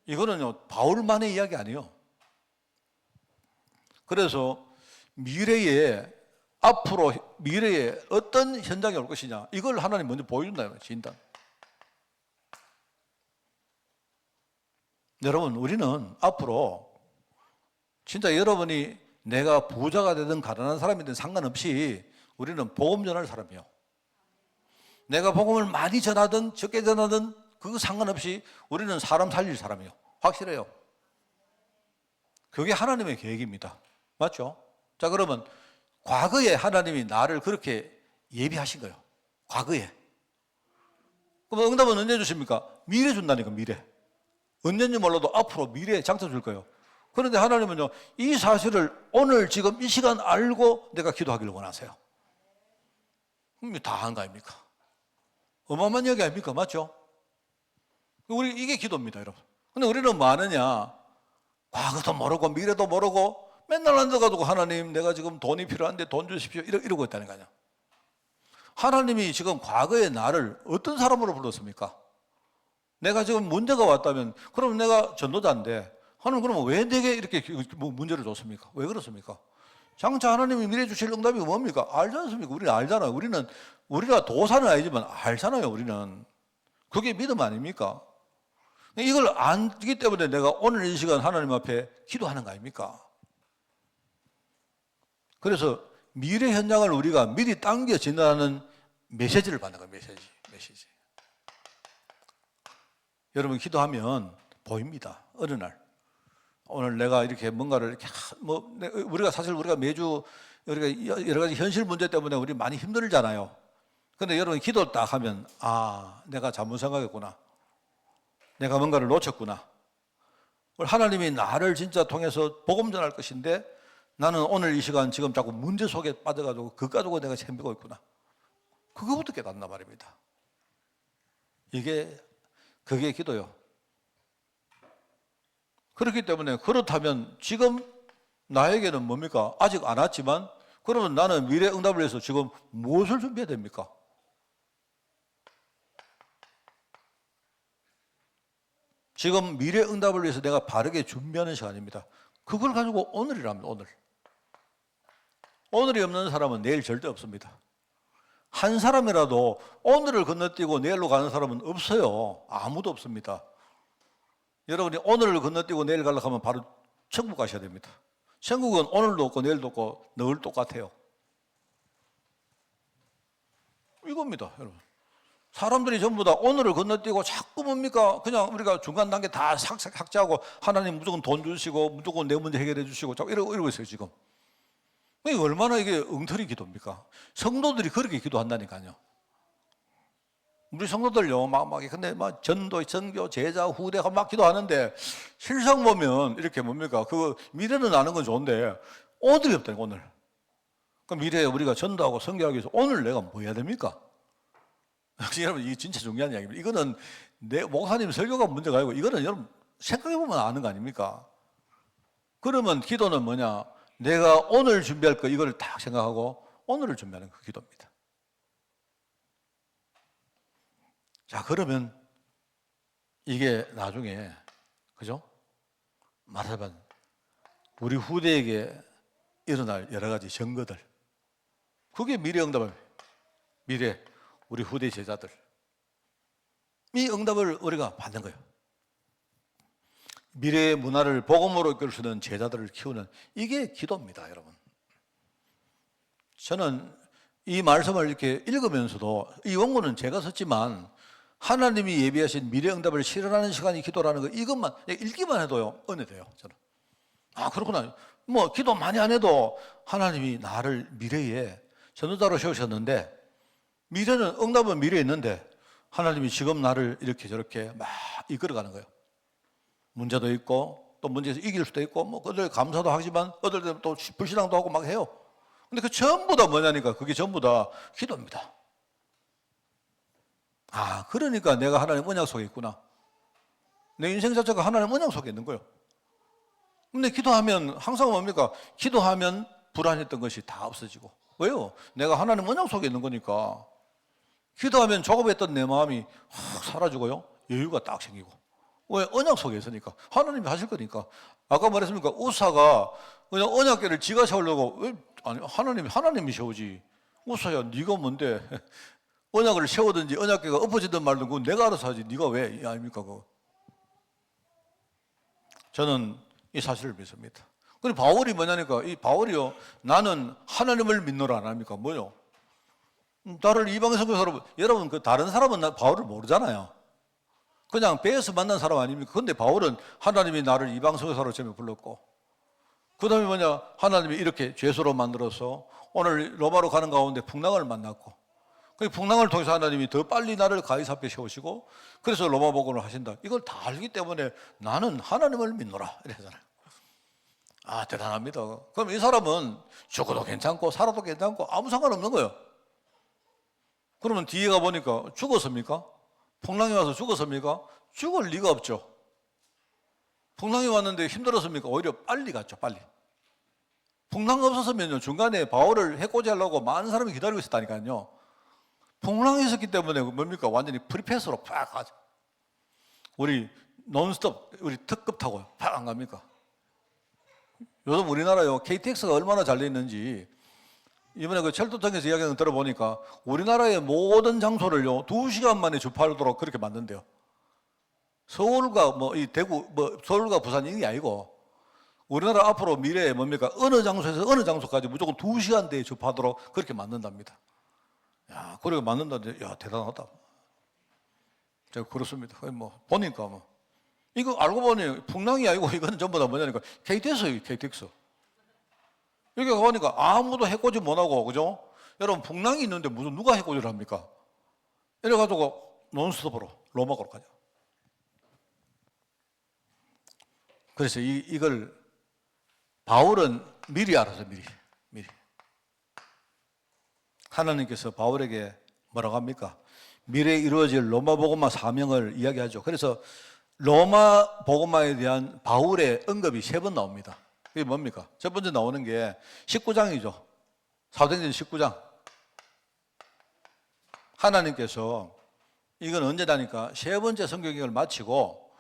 이거는요 바울만의 이야기 아니에요. 그래서 미래에 앞으로 미래에 어떤 현장이 올 것이냐 이걸 하나님 먼저 보여준다. 진단. 여러분 우리는 앞으로 진짜 여러분이 내가 부자가 되든 가난한 사람이든 상관없이 우리는 복음 전할 사람이에요. 내가 복음을 많이 전하든 적게 전하든 그거 상관없이 우리는 사람 살릴 사람이에요. 확실해요. 그게 하나님의 계획입니다. 맞죠? 자, 그러면 과거에 하나님이 나를 그렇게 예비하신 거예요. 과거에. 그럼 응답은 언제 주십니까? 미래 준다니까, 미래. 언제인지 몰라도 앞으로 미래에 장차 줄 거예요. 그런데 하나님은요, 이 사실을 오늘 지금 이 시간 알고 내가 기도하기를 원하세요. 그럼 다 한 거 아닙니까? 어마어마한 얘기 아닙니까? 맞죠? 우리 이게 기도입니다, 여러분. 근데 우리는 뭐 하느냐? 과거도 모르고 미래도 모르고 맨날 앉아가지고 하나님 내가 지금 돈이 필요한데 돈 주십시오 이러고 있다는 거 아니야. 하나님이 지금 과거의 나를 어떤 사람으로 불렀습니까? 내가 지금 문제가 왔다면 그럼 내가 전도자인데 하나님 그러면 왜 내게 이렇게 문제를 줬습니까? 왜 그렇습니까? 장차 하나님이 미래 주실 응답이 뭡니까? 알지 않습니까? 우리는 알잖아요. 우리가 도사는 아니지만 알잖아요. 우리는 그게 믿음 아닙니까? 이걸 알기 때문에 내가 오늘 이 시간 하나님 앞에 기도하는 거 아닙니까? 그래서 미래 현장을 우리가 미리 당겨 진단하는 메시지를 받는 거예요. 메시지. 여러분 기도하면 보입니다. 어느 날 오늘 내가 이렇게 뭔가를 이렇게 우리가 매주 우리가 여러 가지 현실 문제 때문에 우리 많이 힘들잖아요. 그런데 여러분 기도 딱 하면 내가 잘못 생각했구나. 내가 뭔가를 놓쳤구나. 하나님이 나를 진짜 통해서 복음 전할 것인데 나는 오늘 이 시간 지금 자꾸 문제 속에 빠져가지고 그거 가지고 내가 챔비고 있구나. 그거부터 깨닫나 말입니다. 그게 기도요. 그렇기 때문에 그렇다면 지금 나에게는 뭡니까? 아직 안 왔지만 그러면 나는 미래 응답을 위해서 지금 무엇을 준비해야 됩니까? 지금 미래 응답을 위해서 내가 바르게 준비하는 시간입니다. 그걸 가지고 오늘이랍니다. 오늘이 없는 사람은 내일 절대 없습니다. 한 사람이라도 오늘을 건너뛰고 내일로 가는 사람은 없어요. 아무도 없습니다. 여러분이 오늘을 건너뛰고 내일 가려고 하면 바로 천국 가셔야 됩니다. 천국은 오늘도 없고 내일도 없고 늘 똑같아요. 이겁니다, 여러분. 사람들이 전부 다 오늘을 건너뛰고 자꾸 뭡니까? 그냥 우리가 중간 단계 다 삭제하고 하나님 무조건 돈 주시고 무조건 내 문제 해결해 주시고 자꾸 이러고 있어요, 지금. 이게 얼마나 이게 엉터리 기도입니까? 성도들이 그렇게 기도한다니까요. 우리 성도들요, 근데 전도, 선교, 제자, 후대가 막 기도하는데 실상 보면 이렇게 뭡니까? 그 미래는 아는 건 좋은데 오늘이 없다니까, 오늘. 그 미래에 우리가 전도하고 선교하기 위해서 오늘 내가 뭐 해야 됩니까? 여러분, 이게 진짜 중요한 이야기입니다. 이거는 내 목사님 설교가 문제가 아니고 이거는 여러분 생각해보면 아는 거 아닙니까? 그러면 기도는 뭐냐? 내가 오늘 준비할 거 이걸 딱 생각하고 오늘을 준비하는 그 기도입니다. 자, 그러면 이게 나중에 그죠? 말하자면 우리 후대에게 일어날 여러 가지 증거들, 그게 미래 응답을 미래 우리 후대 제자들 이 응답을 우리가 받는 거예요. 미래의 문화를 복음으로 이끌 수 있는 제자들을 키우는 이게 기도입니다, 여러분. 저는 이 말씀을 이렇게 읽으면서도 이 원고는 제가 썼지만 하나님이 예비하신 미래 응답을 실현하는 시간이 기도라는 거 이것만 읽기만 해도요 은혜 돼요. 저는 그렇구나. 기도 많이 안 해도 하나님이 나를 미래에 전도자로 세우셨는데 미래는 응답은 미래에 있는데 하나님이 지금 나를 이렇게 저렇게 막 이끌어가는 거예요. 문제도 있고 또 문제에서 이길 수도 있고 어들 감사도 하지만 어들 때는 또 불신앙도 하고 막 해요. 근데 그 전부 다 뭐냐니까 그게 전부 다 기도입니다. 그러니까 내가 하나님 언약 속에 있구나. 내 인생 자체가 하나님 언약 속에 있는 거예요. 근데 기도하면 항상 뭡니까? 기도하면 불안했던 것이 다 없어지고. 왜요? 내가 하나님 언약 속에 있는 거니까. 기도하면 조급했던 내 마음이 확 사라지고요. 여유가 딱 생기고. 왜? 언약 속에 있으니까. 하나님이 하실 거니까. 아까 말했습니까? 우사가 그냥 언약궤를 지가 세우려고 아니 하나님이 세우지. 웃어야 네가 뭔데? 언약을 세우든지 언약궤가 엎어지든 말든 그건 내가 알아서 하지. 네가 왜 이 아닙니까 그거? 저는 이 사실을 믿습니다. 그리고 바울이 뭐냐니까 이 바울이요 나는 하나님을 믿노라 안 합니까? 뭐요? 나를 이방의 선교사로 여러분 그 다른 사람은 바울을 모르잖아요. 그냥 배에서 만난 사람 아닙니까? 근데 바울은 하나님이 나를 이방 선교사로 처음에 불렀고 그 다음에 뭐냐 하나님이 이렇게 죄수로 만들어서 오늘 로마로 가는 가운데 풍랑을 만났고 그 풍랑을 통해서 하나님이 더 빨리 나를 가이사 앞에 세우시고 그래서 로마 복음을 하신다. 이걸 다 알기 때문에 나는 하나님을 믿노라 이러잖아요. 아 대단합니다. 그럼 이 사람은 죽어도 괜찮고 살아도 괜찮고 아무 상관없는 거예요. 그러면 뒤에 가보니까 죽었습니까? 풍랑이 와서 죽었습니까? 죽을 리가 없죠. 풍랑이 왔는데 힘들었습니까? 오히려 빨리 갔죠. 빨리. 풍랑 없었으면요 중간에 바울을 해코지 하려고 많은 사람이 기다리고 있었다니까요. 풍랑이 있었기 때문에 뭡니까? 완전히 프리패스로 팍 가죠. 우리 논스톱 우리 특급 타고 팍 안 갑니까? 요즘 우리나라요 KTX가 얼마나 잘 돼 있는지 이번에 그 철도청에서 이야기를 들어보니까 우리나라의 모든 장소를요 2시간 만에 주파하도록 그렇게 만든대요. 서울과 뭐 이 대구 뭐 서울과 부산 이게 아니고 우리나라 앞으로 미래에 뭡니까 어느 장소에서 어느 장소까지 무조건 2시간대에 주파하도록 그렇게 만든답니다. 야 그렇게 만든다는데 야 대단하다. 제가 그렇습니다. 뭐 보니까 뭐 이거 알고 보니 풍랑이 아니고 이거는 전부 다 뭐냐니까 KTX예요. KTX. 여기 가보니까 아무도 해코지 못하고 그죠? 여러분 풍랑이 있는데 무슨 누가 해코지를 합니까? 이래가지고 논스톱으로 로마로 가죠. 그래서 이걸 바울은 미리 알아서 미리 하나님께서 바울에게 뭐라고 합니까? 미래에 이루어질 로마 복음화 사명을 이야기하죠. 그래서 로마 복음화에 대한 바울의 언급이 3번 나옵니다. 그게 뭡니까? 첫 번째 나오는 게 19장이죠. 사도행전 19장. 하나님께서 이건 언제다니까 3번째 성경여행을 마치고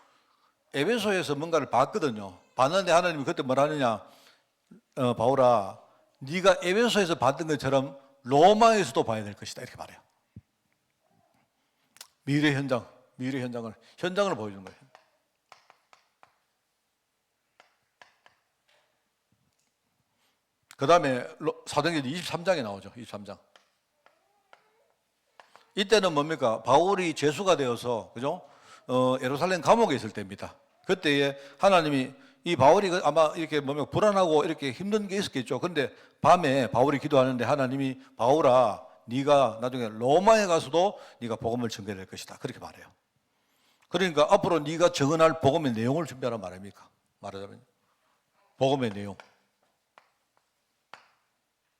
에베소에서 뭔가를 봤거든요. 봤는데 하나님이 그때 뭐라 하느냐? 바울아, 네가 에베소에서 봤던 것처럼 로마에서도 봐야 될 것이다. 이렇게 말해요. 미래 현장을 보여주는 거예요. 그 다음에 사도행전 23장에 나오죠. 23장. 이때는 뭡니까? 바울이 죄수가 되어서, 그죠? 예루살렘 감옥에 있을 때입니다. 그때에 하나님이 이 바울이 아마 이렇게 뭡니까? 불안하고 이렇게 힘든 게 있었겠죠. 근데 밤에 바울이 기도하는데 하나님이 바울아, 네가 나중에 로마에 가서도 네가 복음을 전개할 것이다. 그렇게 말해요. 그러니까 앞으로 네가 증언할 복음의 내용을 준비하란 말입니까? 말하자면 복음의 내용.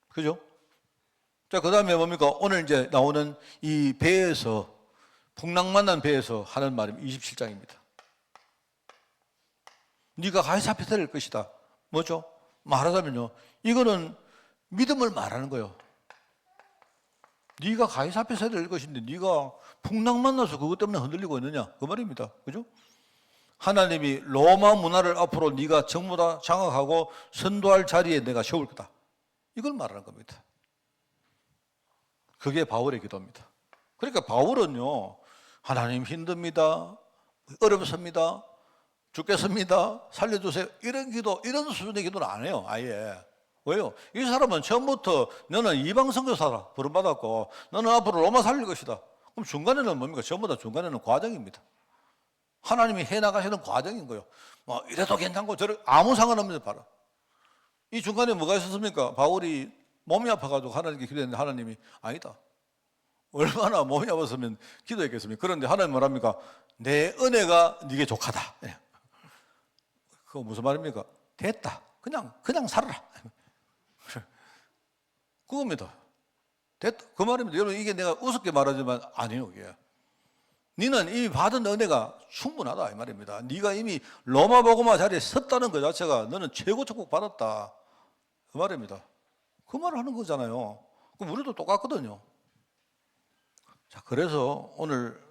그죠? 자, 그 다음에 뭡니까? 오늘 이제 나오는 이 배에서, 풍랑 만난 배에서 하는 말이 27장입니다. 네가 가이사 앞에 설 것이다. 뭐죠? 말하자면요. 이거는 믿음을 말하는 거예요. 네가 가이사 앞에 서야 될 것인데 네가 풍랑 만나서 그것 때문에 흔들리고 있느냐? 그 말입니다. 그죠? 하나님이 로마 문화를 앞으로 네가 전부 다 장악하고 선도할 자리에 내가 세울 거다. 이걸 말하는 겁니다. 그게 바울의 기도입니다. 그러니까 바울은요, 하나님 힘듭니다. 어렵습니다. 죽겠습니다. 살려주세요. 이런 기도, 이런 수준의 기도는 안 해요. 아예. 왜요? 이 사람은 처음부터 너는 이방 선교사라 부름받았고 너는 앞으로 로마 살릴 것이다. 그럼 중간에는 뭡니까? 전부 다 중간에는 과정입니다. 하나님이 해나가시는 과정인 거예요. 뭐 이래도 괜찮고 저래 아무 상관없는데 바로. 이 중간에 뭐가 있었습니까? 바울이 몸이 아파가지고 하나님께 기도했는데 하나님이 아니다. 얼마나 몸이 아팠으면 기도했겠습니까? 그런데 하나님 뭐랍니까? 내 은혜가 네게 족하다. 그거 무슨 말입니까? 됐다. 그냥 살아라. 그겁니다. 됐다. 그 말입니다. 여러분 이게 내가 우습게 말하지만 아니에요. 그게. 너는 이미 받은 은혜가 충분하다 이 말입니다. 네가 이미 로마 복음화 자리에 섰다는 것 자체가 너는 최고 축복 받았다. 그 말입니다. 그 말을 하는 거잖아요. 그럼 우리도 똑같거든요. 자, 그래서 오늘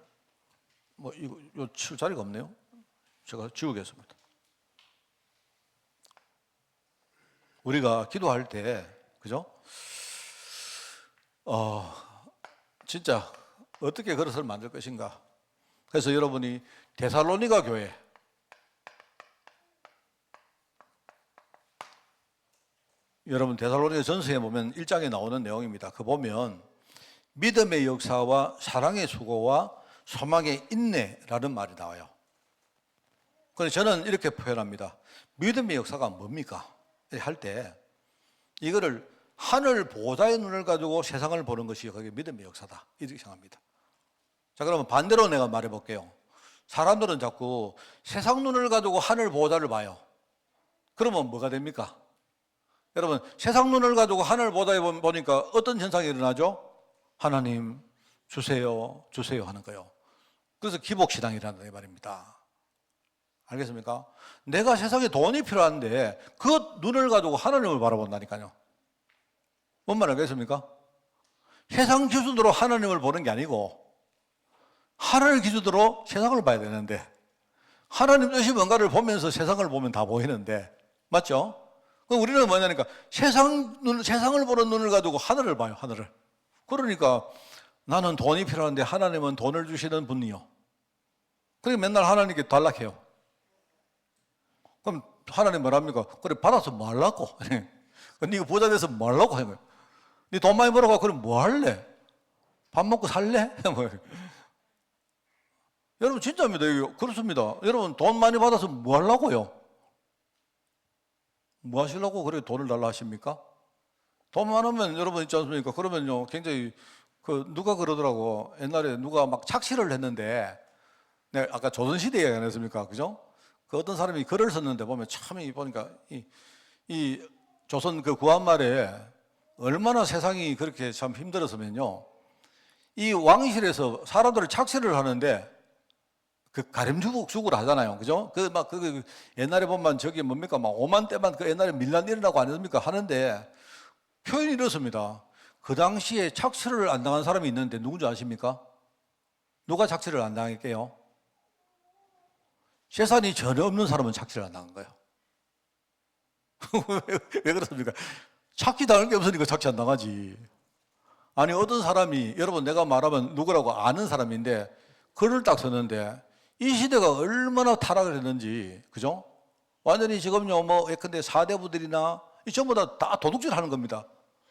뭐 이거 치울 자리가 없네요. 제가 지우겠습니다. 우리가 기도할 때, 그죠? 진짜 어떻게 그릇을 만들 것인가? 그래서 여러분이 데살로니가 교회, 여러분 데살로니가 전서에 보면 1장에 나오는 내용입니다. 그 보면 믿음의 역사와 사랑의 수고와 소망의 인내라는 말이 나와요. 그래서 저는 이렇게 표현합니다. 믿음의 역사가 뭡니까? 할 때 이거를 하늘 보좌의 눈을 가지고 세상을 보는 것이 그게 믿음의 역사다, 이렇게 생각합니다. 자, 그러면 반대로 내가 말해 볼게요. 사람들은 자꾸 세상 눈을 가지고 하늘 보좌를 봐요. 그러면 뭐가 됩니까? 여러분, 세상 눈을 가지고 하늘 보좌에 보니까 어떤 현상이 일어나죠? 하나님 주세요, 주세요 하는 거예요. 그래서 기복신앙이라는 말입니다. 알겠습니까? 내가 세상에 돈이 필요한데 그 눈을 가지고 하나님을 바라본다니까요. 뭔 말 알겠습니까? 세상 기준으로 하나님을 보는 게 아니고 하나님 기준으로 세상을 봐야 되는데, 하나님 뜻이 뭔가를 보면서 세상을 보면 다 보이는데, 맞죠? 그럼 우리는 뭐냐니까 세상을 보는 눈을 가지고 하늘을 봐요, 하늘을. 그러니까 나는 돈이 필요한데 하나님은 돈을 주시는 분이요. 그러니까 맨날 하나님께 달락해요. 그럼 하나님 뭐랍니까? 그래, 받아서 뭐 하려고? 네가 부자 돼서 뭐 하려고 하는 거예요. 네 돈 많이 벌어가, 그럼 뭐 할래? 밥 먹고 살래? 여러분 진짜입니다. 이거 그렇습니다. 여러분 돈 많이 받아서 뭐 하려고요? 뭐 하시려고 그래 돈을 달라 하십니까? 돈 많으면 여러분 있지 않습니까? 그러면요 굉장히 누가 그러더라고. 옛날에 누가 막 착시를 했는데, 내가 아까 조선시대 얘기 안 했습니까? 그죠? 그 어떤 사람이 글을 썼는데 보면 참 보니까 이 조선 그 구한말에 얼마나 세상이 그렇게 참 힘들었으면요, 이 왕실에서 사람들을 착시를 하는데 그 가림죽을 하잖아요. 그죠? 그 옛날에 보면 저기 뭡니까? 막 5만 대만 그 옛날에 밀란 일어나고 안 했습니까? 하는데 표현이 이렇습니다. 그 당시에 착시를 안 당한 사람이 있는데 누군지 아십니까? 누가 착시를 안 당할게요? 재산이 전혀 없는 사람은 착시를 안 당한 거예요. 왜 그렇습니까? 착시 당할 게 없으니까 착시 안 당하지. 아니 어떤 사람이, 여러분 내가 말하면 누구라고 아는 사람인데 글을 딱 썼는데 이 시대가 얼마나 타락을 했는지, 그죠? 완전히 지금요 뭐 예컨대 사대부들이나 이 전부 다 도둑질 하는 겁니다.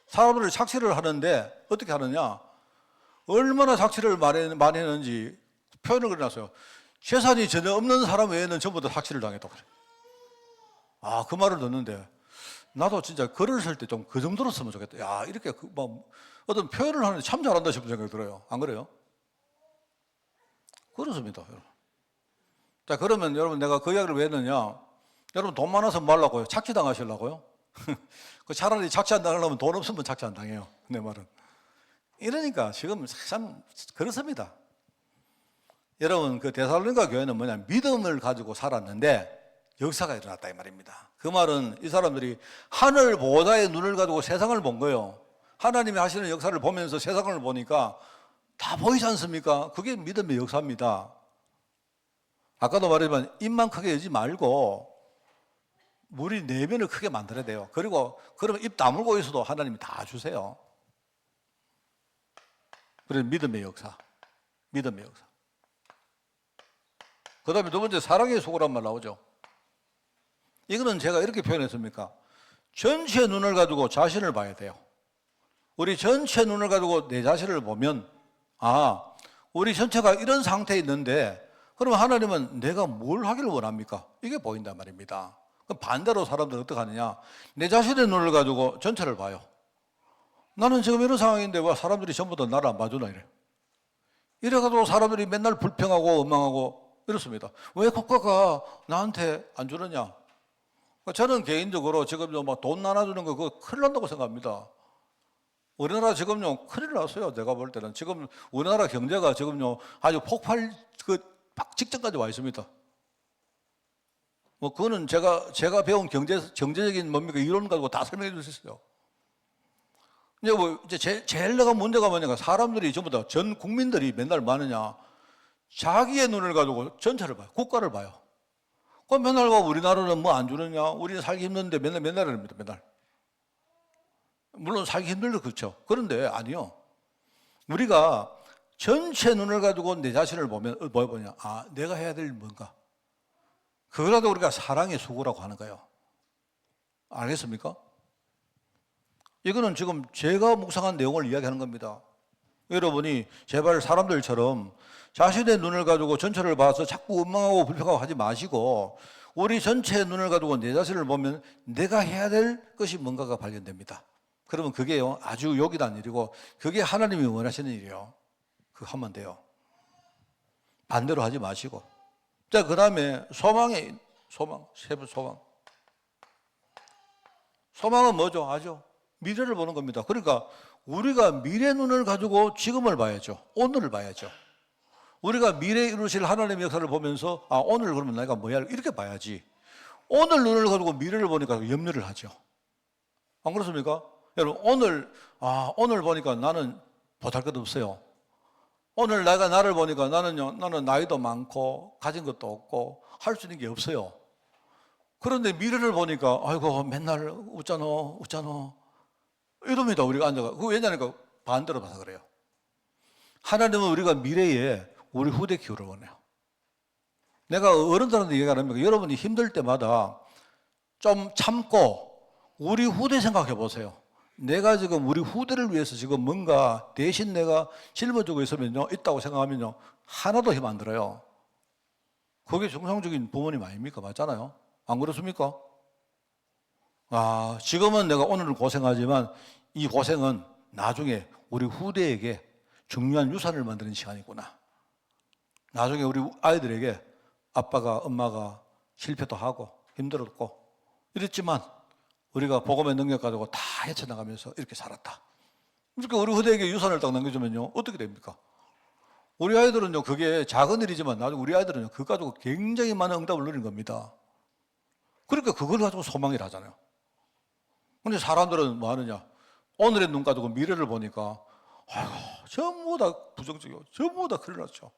사람들을 착시를 하는데 어떻게 하느냐? 얼마나 착시를 많이 했는지 표현을 그려놨어요. 재산이 전혀 없는 사람 외에는 전부 다 착시를 당했다고 그래요. 아, 그 말을 듣는데 나도 진짜 글을 쓸 때 좀 그 정도로 쓰면 좋겠다. 야, 이렇게 어떤 표현을 하는데 참 잘한다 싶은 생각이 들어요. 안 그래요? 그렇습니다, 여러분. 자, 그러면 여러분 내가 그 이야기를 왜 했느냐? 여러분 돈 많아서 뭐 하려고요? 착시 당하시려고요? 그 차라리 착시 안 당하려면 돈 없으면 착시 안 당해요. 내 말은. 이러니까 지금 참 그렇습니다. 여러분 그 데살로니가 교회는 뭐냐? 믿음을 가지고 살았는데 역사가 일어났다 이 말입니다. 그 말은 이 사람들이 하늘 보좌의 눈을 가지고 세상을 본 거예요. 하나님이 하시는 역사를 보면서 세상을 보니까 다 보이지 않습니까? 그게 믿음의 역사입니다. 아까도 말했지만 입만 크게 열지 말고 우리 내면을 크게 만들어야 돼요. 그리고 그러면 입 다물고 있어도 하나님이 다 주세요. 그래서 믿음의 역사, 믿음의 역사. 그 다음에 두 번째, 사랑의 수고란 말 나오죠. 이거는 제가 이렇게 표현했습니까? 전체 눈을 가지고 자신을 봐야 돼요. 우리 전체 눈을 가지고 내 자신을 보면, 아, 우리 전체가 이런 상태에 있는데 그러면 하나님은 내가 뭘 하기를 원합니까? 이게 보인단 말입니다. 그럼 반대로 사람들은 어떻게 하느냐? 내 자신의 눈을 가지고 전체를 봐요. 나는 지금 이런 상황인데 왜 사람들이 전부 다 나를 안 봐주나 이래. 이래가지고 사람들이 맨날 불평하고 원망하고 이렇습니다. 왜 국가가 나한테 안 주느냐? 저는 개인적으로 지금요 돈 나눠주는 거 그거 큰일 난다고 생각합니다. 우리나라 지금요 큰일 났어요. 내가 볼 때는 지금 우리나라 경제가 지금요 아주 폭발 막 직전까지 와 있습니다. 뭐 그거는 제가 배운 경제적인 뭡니까 이론 가지고 다 설명해 줄 수 있어요. 이제 제일 내가 문제가 뭐냐면 사람들이 전부 다 전 국민들이 맨날 뭐 하느냐? 자기의 눈을 가지고 전체를 봐요. 국가를 봐요. 그럼 맨날 우리나라는 뭐 안 주느냐? 우리는 살기 힘든데 맨날 이럽니다. 맨날. 물론 살기 힘들도 그렇죠. 그런데 아니요. 우리가 전체 눈을 가지고 내 자신을 보면 뭐 보냐? 아, 내가 해야 될 뭔가. 그거라도 우리가 사랑의 수고라고 하는 거예요. 알겠습니까? 이거는 지금 제가 묵상한 내용을 이야기하는 겁니다. 여러분이 제발 사람들처럼 자신의 눈을 가지고 전체를 봐서 자꾸 원망하고 불평하고 하지 마시고 우리 전체의 눈을 가지고 내 자신을 보면 내가 해야 될 것이 뭔가가 발견됩니다. 그러면 그게요 아주 욕이란 일이고 그게 하나님이 원하시는 일이에요. 그거 하면 돼요. 반대로 하지 마시고. 자, 그 다음에 소망, 세부 소망. 소망은 뭐죠? 아죠. 미래를 보는 겁니다. 그러니까 우리가 미래 눈을 가지고 지금을 봐야죠. 오늘을 봐야죠. 우리가 미래에 이루실 하나님의 역사를 보면서 아, 오늘 그러면 내가 뭐야? 이렇게 봐야지. 오늘 눈을 가지고 미래를 보니까 염려를 하죠. 안 그렇습니까? 여러분, 오늘 보니까 나는 보잘것없어요. 오늘 내가 나를 보니까 나는 나이도 많고 가진 것도 없고 할 수 있는 게 없어요. 그런데 미래를 보니까 아이고 맨날 웃잖아 이럽니다. 우리가 앉아가. 그거 왜냐니까 반대로 봐서 그래요. 하나님은 우리가 미래에 우리 후대 키우를 원해요. 내가 어른들한테 얘기하는 여러분이 힘들 때마다 좀 참고 우리 후대 생각해 보세요. 내가 지금 우리 후대를 위해서 지금 뭔가 대신 내가 짊어지고 있으면요, 있다고 생각하면요, 하나도 힘 안 들어요. 그게 정상적인 부모님 아닙니까? 맞잖아요. 안 그렇습니까? 아, 지금은 내가 오늘 고생하지만 이 고생은 나중에 우리 후대에게 중요한 유산을 만드는 시간이구나. 나중에 우리 아이들에게 아빠가 엄마가 실패도 하고 힘들었고 이랬지만 우리가 복음의 능력 가지고 다 헤쳐나가면서 이렇게 살았다. 이렇게 우리 후대에게 유산을 딱 남겨주면요, 어떻게 됩니까? 우리 아이들은요, 그게 작은 일이지만 나중에 우리 아이들은요, 그거 가지고 굉장히 많은 응답을 누리는 겁니다. 그러니까 그걸 가지고 소망이라 하잖아요. 근데 사람들은 뭐 하느냐? 오늘의 눈 가지고 미래를 보니까 아이고, 전부 다 부정적이고 전부 다 큰일 났죠.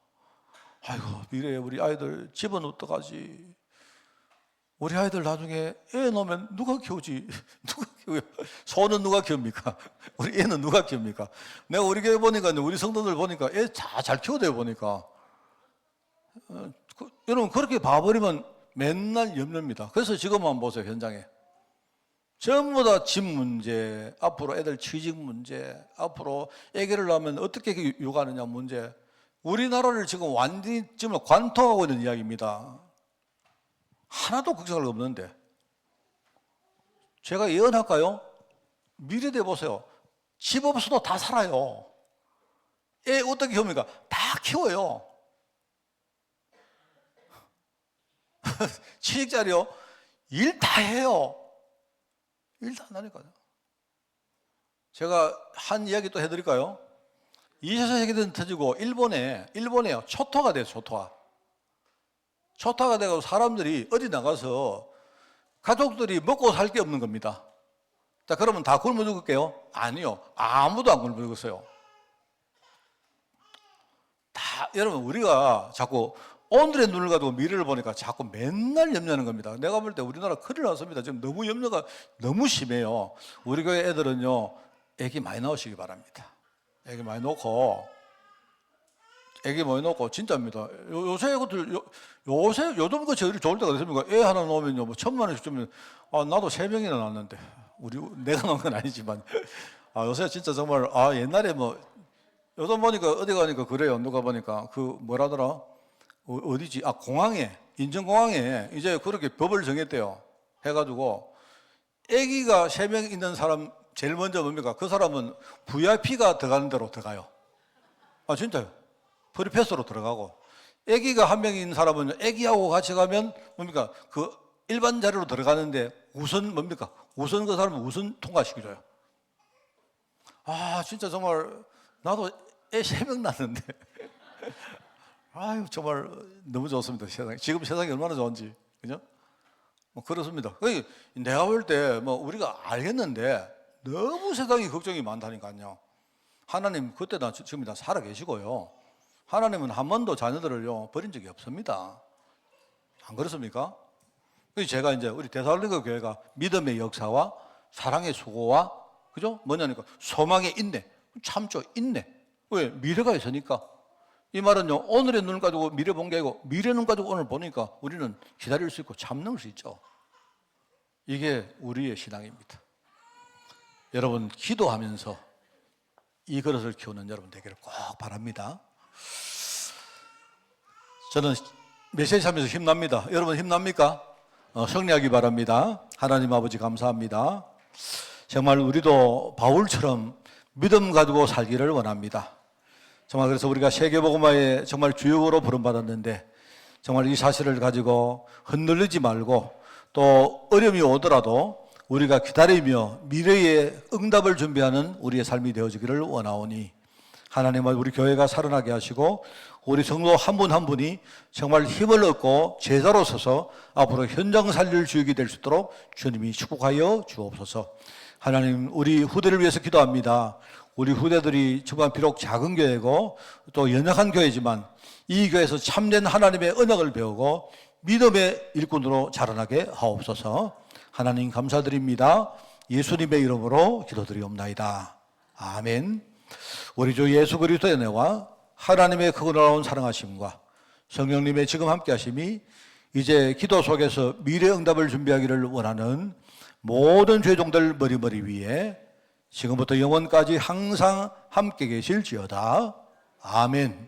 아이고, 미래에 우리 아이들 집은 어떡하지? 우리 아이들 나중에 애 낳으면 누가 키우지? 누가 키워요? 소는 누가 키웁니까? 우리 애는 누가 키웁니까? 내가 우리 교회 보니까, 우리 성도들 보니까 애 잘 키워대요, 보니까. 여러분, 그렇게 봐버리면 맨날 염려입니다. 그래서 지금 한번 보세요, 현장에. 전부 다 집 문제, 앞으로 애들 취직 문제, 앞으로 애기를 낳으면 어떻게 육아하느냐 문제. 우리나라를 지금 완전히 지금 관통하고 있는 이야기입니다. 하나도 걱정할 거 없는데. 제가 예언할까요? 미래대 보세요. 집 없어도 다 살아요. 애 어떻게 키웁니까? 다 키워요. 취직자리요? 일 다 해요. 일 다 한다니까요. 제가 한 이야기 또 해드릴까요? 2차 세계대전 터지고 일본에요. 초토화가 돼요, 초토화가 되고 사람들이 어디 나가서 가족들이 먹고 살 게 없는 겁니다. 자, 그러면 다 굶어 죽을게요? 아니요. 아무도 안 굶어 죽었어요. 다, 여러분, 우리가 자꾸 오늘의 눈을 가지고 미래를 보니까 자꾸 맨날 염려하는 겁니다. 내가 볼 때 우리나라 큰일 났습니다. 지금 너무 염려가 너무 심해요. 우리 교회 애들은요, 애기 많이 낳으시기 바랍니다. 애기 많이 놓고 진짜입니다. 요새 요즘 거 제일 좋을 때가 됐습니까? 애 하나 놓으면요, 뭐 1,000,000원씩 주면, 아, 나도 3명이나 낳았는데, 내가 낳은 건 아니지만, 아, 요새 진짜 정말, 아, 옛날에 뭐, 요즘 보니까 어디 가니까 그래요. 누가 보니까, 뭐라더라? 어디지? 아, 인천공항에 이제 그렇게 법을 정했대요. 해가지고, 애기가 3명 있는 사람, 제일 먼저 뭡니까? 그 사람은 VIP가 들어가는 대로 들어가요. 아, 진짜요? 프리패스로 들어가고, 애기가 1명 있는 사람은 애기하고 같이 가면 뭡니까? 그 일반 자리로 들어가는데 우선 뭡니까? 우선 그 사람은 우선 통과시켜줘요. 아, 진짜 정말 나도 애 3명 낳았는데 아유, 정말 너무 좋습니다. 세상에. 지금 세상이 얼마나 좋은지. 그죠? 뭐 그렇습니다. 내가 볼 때 뭐 우리가 알겠는데 너무 세상이 걱정이 많다니까요. 하나님 그때나 지금 다 살아 계시고요. 하나님은 한 번도 자녀들을요 버린 적이 없습니다. 안 그렇습니까? 그래서 제가 이제 우리 데살로니가 교회가 믿음의 역사와 사랑의 수고와 그죠? 뭐냐니까 소망의 인내. 참죠, 인내. 왜? 미래가 있으니까. 이 말은요, 오늘의 눈을 가지고 미래 본 게 아니고 미래 눈 가지고 오늘 보니까 우리는 기다릴 수 있고 참는 수 있죠. 이게 우리의 신앙입니다. 여러분, 기도하면서 이 그릇을 키우는 여러분 되기를 꼭 바랍니다. 저는 메시지 하면서 힘납니다. 여러분 힘납니까? 승리하기 바랍니다. 하나님 아버지 감사합니다. 정말 우리도 바울처럼 믿음 가지고 살기를 원합니다. 정말 그래서 우리가 세계복음화의 정말 주역으로 부름받았는데 정말 이 사실을 가지고 흔들리지 말고 또 어려움이 오더라도 우리가 기다리며 미래의 응답을 준비하는 우리의 삶이 되어지기를 원하오니 하나님, 우리 교회가 살아나게 하시고 우리 성도 한 분 한 분이 정말 힘을 얻고 제자로 서서 앞으로 현장 살릴 주역이 될 수 있도록 주님이 축복하여 주옵소서. 하나님, 우리 후대를 위해서 기도합니다. 우리 후대들이 정말 비록 작은 교회고 또 연약한 교회지만 이 교회에서 참된 하나님의 언약을 배우고 믿음의 일꾼으로 자라나게 하옵소서. 하나님 감사드립니다. 예수님의 이름으로 기도드리옵나이다. 아멘. 우리 주 예수 그리스도의 은혜와 하나님의 크고 놀라운 사랑하심과 성령님의 지금 함께 하심이 이제 기도 속에서 미래 응답을 준비하기를 원하는 모든 죄종들 머리머리 위에 지금부터 영원까지 항상 함께 계실지어다. 아멘.